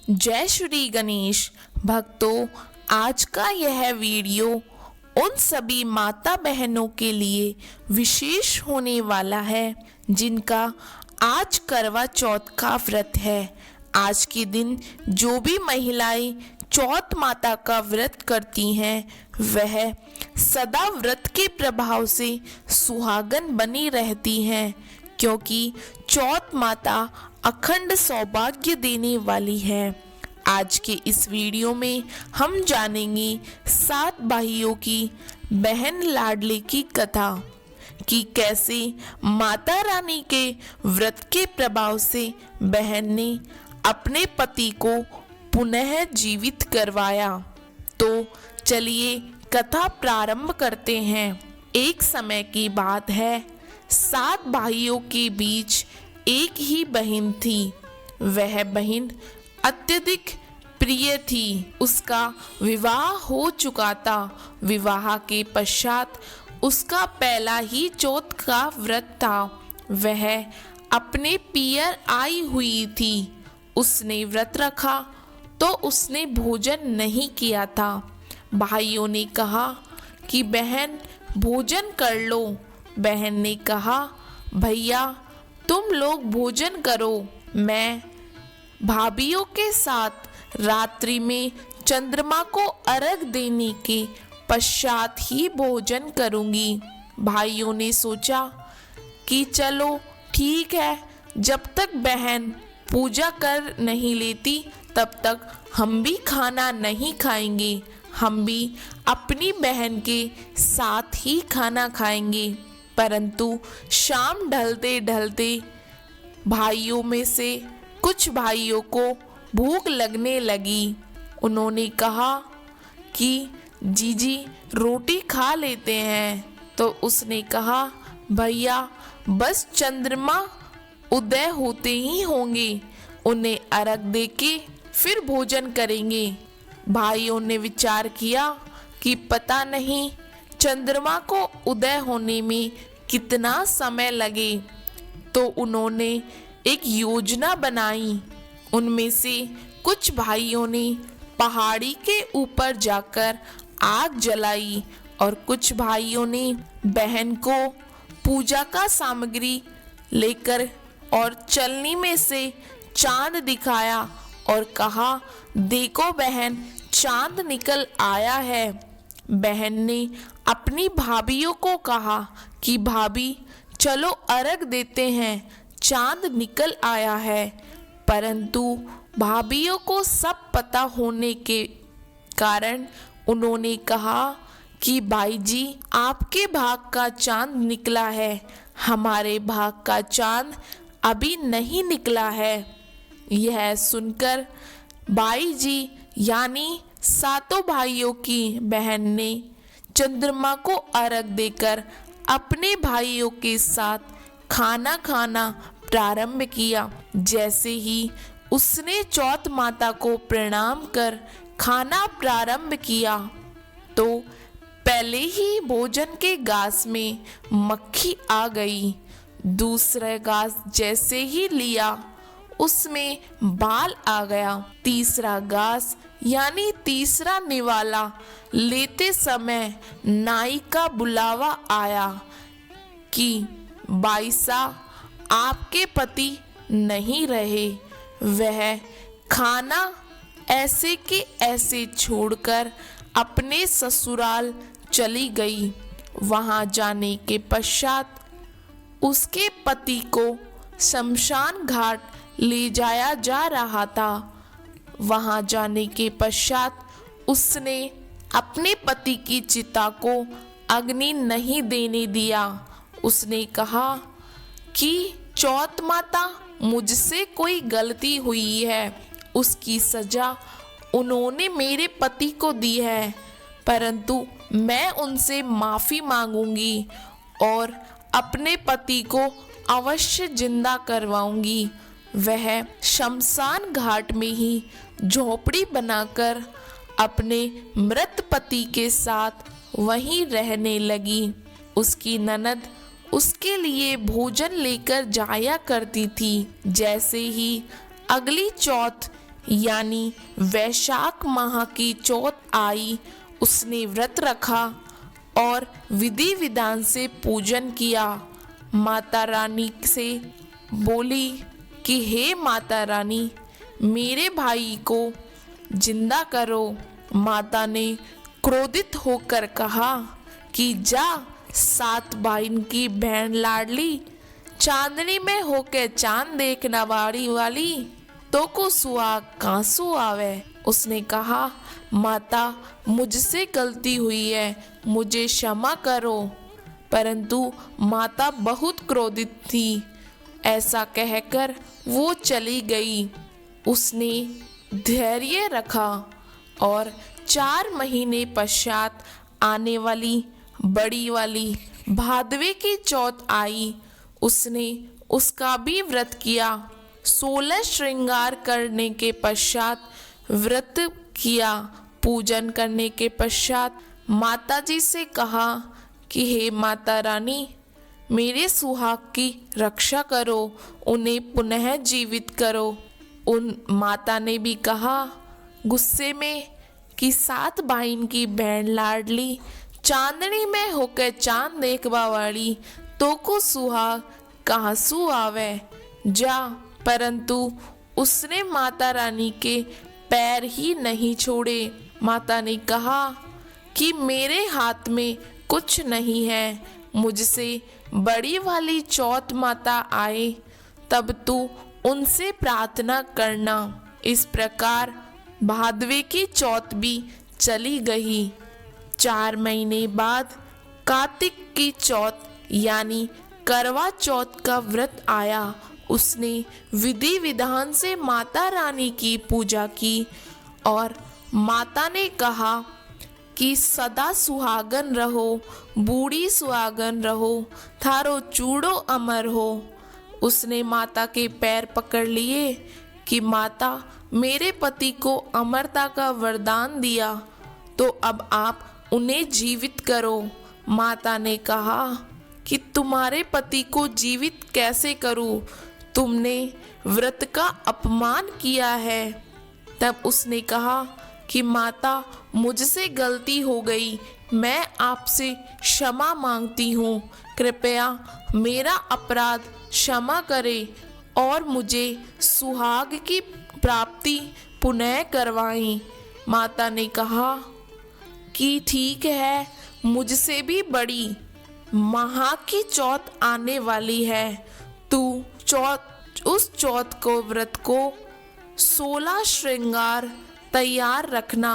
जय श्री गणेश भक्तों, आज का यह वीडियो उन सभी माता बहनों के लिए विशेष होने वाला है जिनका आज करवा चौथ का व्रत है। आज के दिन जो भी महिलाएं चौथ माता का व्रत करती हैं वह सदा व्रत के प्रभाव से सुहागन बनी रहती हैं, क्योंकि चौथ माता अखंड सौभाग्य देने वाली है। आज के इस वीडियो में हम जानेंगे 7 भाइयों की बहन लाडली की कथा कि कैसे माता रानी के व्रत के प्रभाव से बहन ने अपने पति को पुनः जीवित करवाया। तो चलिए कथा प्रारंभ करते हैं। एक समय की बात है, 7 भाइयों के बीच एक ही बहन थी। वह बहन अत्यधिक प्रिय थी। उसका विवाह हो चुका था। विवाह के पश्चात उसका पहला ही चौथ का व्रत था। वह अपने पियर आई हुई थी। उसने व्रत रखा तो उसने भोजन नहीं किया था। भाइयों ने कहा कि बहन भोजन कर लो। बहन ने कहा, भैया तुम लोग भोजन करो, मैं भाभीियों के साथ रात्रि में चंद्रमा को अर्घ देने के पश्चात ही भोजन करूंगी। भाइयों ने सोचा कि चलो ठीक है, जब तक बहन पूजा कर नहीं लेती तब तक हम भी खाना नहीं खाएंगे। हम भी अपनी बहन के साथ ही खाना खाएंगे। परंतु शाम ढलते ढलते भाइयों में से कुछ भाइयों को भूख लगने लगी। उन्होंने कहा कि जीजी रोटी खा लेते हैं। तो उसने कहा, भैया बस चंद्रमा उदय होते ही होंगे, उन्हें अर्घ देके फिर भोजन करेंगे। भाइयों ने विचार किया कि पता नहीं चंद्रमा को उदय होने में कितना समय लगे। तो उन्होंने एक योजना बनाई। उनमें से कुछ भाइयों ने पहाड़ी के ऊपर जाकर आग जलाई और कुछ भाइयों ने बहन को पूजा का सामग्री लेकर और चलनी में से चांद दिखाया और कहा, देखो बहन चांद निकल आया है। बहन ने अपनी भाभीियों को कहा कि भाभी चलो अर्घ देते हैं, चांद निकल आया है। परंतु भाभीियों को सब पता होने के कारण उन्होंने कहा कि भाई जी आपके भाग का चांद निकला है, हमारे भाग का चांद अभी नहीं निकला है। यह सुनकर भाई जी यानी 7 भाइयों की बहन ने चंद्रमा को अर्घ देकर अपने भाइयों के साथ खाना खाना प्रारंभ किया। जैसे ही उसने चौथ माता को प्रणाम कर खाना प्रारंभ किया तो पहले ही भोजन के घास में मक्खी आ गई। दूसरा घास जैसे ही लिया उसमें बाल आ गया। तीसरा घास यानी तीसरा निवाला लेते समय नाई का बुलावा आया कि बाईसा आपके पति नहीं रहे। वह खाना ऐसे के ऐसे छोड़कर अपने ससुराल चली गई। वहां जाने के पश्चात उसके पति को शमशान घाट ले जाया जा रहा था। वहां जाने के पश्चात उसने अपने पति की चिता को अग्नि नहीं देने दिया। उसने कहा कि चौथ माता मुझसे कोई गलती हुई है, उसकी सजा उन्होंने मेरे पति को दी है, परंतु मैं उनसे माफ़ी मांगूंगी और अपने पति को अवश्य जिंदा करवाऊंगी। वह शमशान घाट में ही झोपड़ी बनाकर अपने मृत पति के साथ वहीं रहने लगी। उसकी ननद उसके लिए भोजन लेकर जाया करती थी। जैसे ही अगली चौथ यानी वैशाख माह की चौथ आई, उसने व्रत रखा और विधि विधान से पूजन किया। माता रानी से बोली कि हे माता रानी, मेरे भाई को जिंदा करो। माता ने क्रोधित होकर कहा कि जा, 7 भाइन की बहन लाडली, चांदनी में होके चांद देखना वाली तो को सुहाग कांसू आवे। उसने कहा, माता मुझसे गलती हुई है, मुझे क्षमा करो। परंतु माता बहुत क्रोधित थी। ऐसा कहकर वो चली गई। उसने धैर्य रखा और 4 महीने पश्चात आने वाली बड़ी वाली भादवे की चौथ आई। उसने उसका भी व्रत किया। 16 श्रृंगार करने के पश्चात व्रत किया। पूजन करने के पश्चात माता जी से कहा कि हे माता रानी, मेरे सुहाग की रक्षा करो, उन्हें पुनः जीवित करो। उन माता ने भी कहा गुस्से में कि 7 भाइन की बहन लाडली, चांदनी में होकर चांद देखवा वाली तो को सुहाग कांसू आवे, जा। परंतु उसने माता रानी के पैर ही नहीं छोड़े। माता ने कहा कि मेरे हाथ में कुछ नहीं है, मुझसे बड़ी वाली चौथ माता आए तब तू उनसे प्रार्थना करना। इस प्रकार भादवे की चौथ भी चली गई। 4 महीने बाद कार्तिक की चौथ यानी करवा चौथ का व्रत आया। उसने विधि विधान से माता रानी की पूजा की और माता ने कहा कि सदा सुहागन रहो, बूढ़ी सुहागन रहो, थारो चूड़ो अमर हो। उसने माता के पैर पकड़ लिए कि माता, मेरे पति को अमरता का वरदान दिया, तो अब आप उन्हें जीवित करो। माता ने कहा कि तुम्हारे पति को जीवित कैसे करूं? तुमने व्रत का अपमान किया है। तब उसने कहा कि माता, मुझसे गलती हो गई, मैं आपसे क्षमा मांगती हूँ, कृपया मेरा अपराध क्षमा करें और मुझे सुहाग की प्राप्ति पुनः करवाएं। माता ने कहा कि ठीक है, मुझसे भी बड़ी माह की चौथ आने वाली है, तू उस चौथ को व्रत को 16 श्रृंगार तैयार रखना।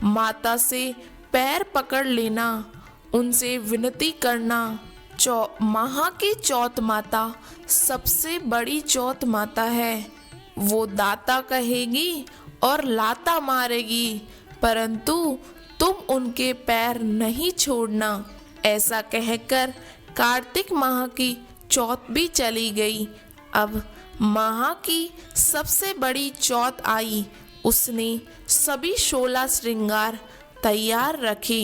माता से पैर पकड़ लेना, उनसे विनती करना। माह की चौथ माता सबसे बड़ी चौथ माता है। वो दाता कहेगी और लाता मारेगी, परंतु तुम उनके पैर नहीं छोड़ना। ऐसा कहकर कार्तिक माह की चौथ भी चली गई। अब माह की सबसे बड़ी चौथ आई। उसने सभी 16 श्रृंगार तैयार रखे।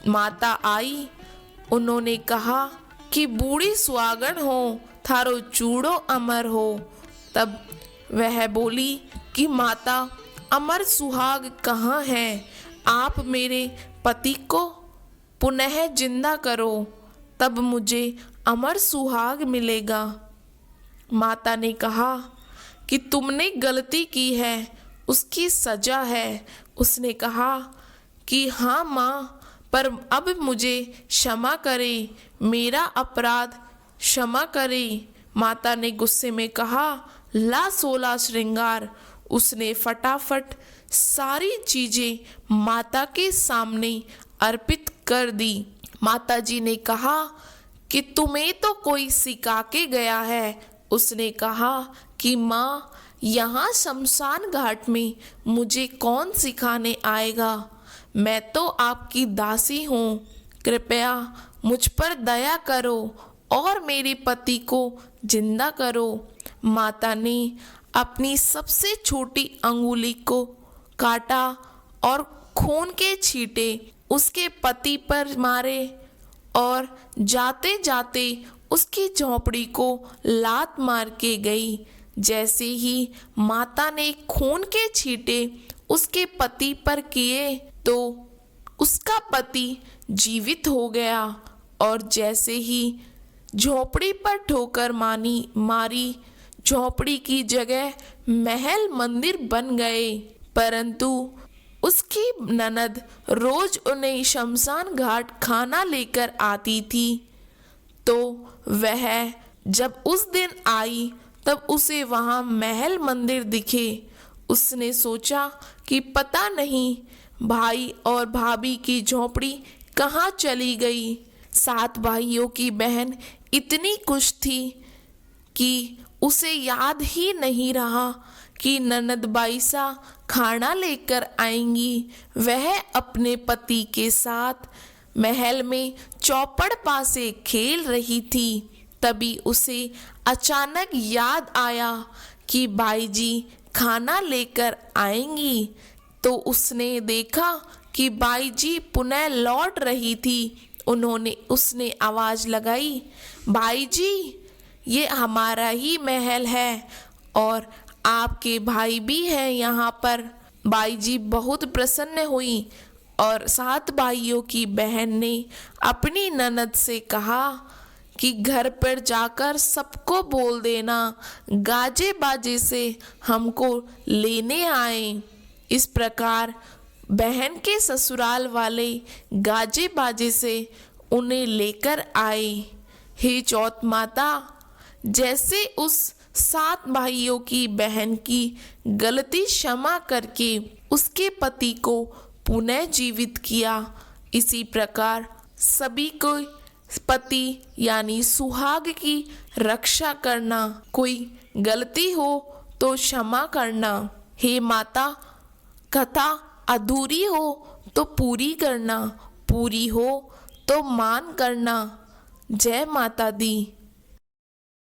माता आई, उन्होंने कहा कि बूढ़ी सुहागन हो, थारो चूड़ो अमर हो। तब वह बोली कि माता, अमर सुहाग कहाँ है? आप मेरे पति को पुनः जिंदा करो, तब मुझे अमर सुहाग मिलेगा। माता ने कहा कि तुमने गलती की है, उसकी सजा है। उसने कहा कि हाँ माँ, पर अब मुझे क्षमा करें, मेरा अपराध क्षमा करें। माता ने गुस्से में कहा, ला 16 श्रृंगार। उसने फटाफट सारी चीजें माता के सामने अर्पित कर दी। माता जी ने कहा कि तुम्हें तो कोई सिखा के गया है। उसने कहा कि माँ, यहाँ शमशान घाट में मुझे कौन सिखाने आएगा? मैं तो आपकी दासी हूँ, कृपया मुझ पर दया करो और मेरे पति को जिंदा करो। माता ने अपनी सबसे छोटी अंगुली को काटा और खून के छींटे उसके पति पर मारे और जाते जाते उसकी झोंपड़ी को लात मार के गई। जैसे ही माता ने खून के छींटे उसके पति पर किए तो उसका पति जीवित हो गया और जैसे ही झोपड़ी पर ठोकर मारी झोपड़ी की जगह महल मंदिर बन गए। परंतु उसकी ननद रोज उन्हें शमशान घाट खाना लेकर आती थी, तो वह जब उस दिन आई तब उसे वहां महल मंदिर दिखे। उसने सोचा कि पता नहीं भाई और भाभी की झोपड़ी कहाँ चली गई। 7 भाइयों की बहन इतनी खुश थी कि उसे याद ही नहीं रहा कि ननद बाईसा खाना लेकर आएंगी। वह अपने पति के साथ महल में चौपड़ पासे खेल रही थी। तभी उसे अचानक याद आया कि बाई जी खाना लेकर आएंगी। तो उसने देखा कि बाई जी पुनः लौट रही थी। उसने आवाज लगाई, भाई जी, ये हमारा ही महल है और आपके भाई भी हैं यहाँ पर। बाई जी बहुत प्रसन्न हुई और 7 भाइयों की बहन ने अपनी ननद से कहा कि घर पर जाकर सबको बोल देना गाजे बाजे से हमको लेने आए। इस प्रकार बहन के ससुराल वाले गाजे बाजे से उन्हें लेकर आए। हे चौथ माता, जैसे उस 7 भाइयों की बहन की गलती क्षमा करके उसके पति को पुनः जीवित किया, इसी प्रकार सभी को पति यानी सुहाग की रक्षा करना, कोई गलती हो तो क्षमा करना। हे माता, कथा अधूरी हो तो पूरी करना, पूरी हो तो मान करना। जय माता दी।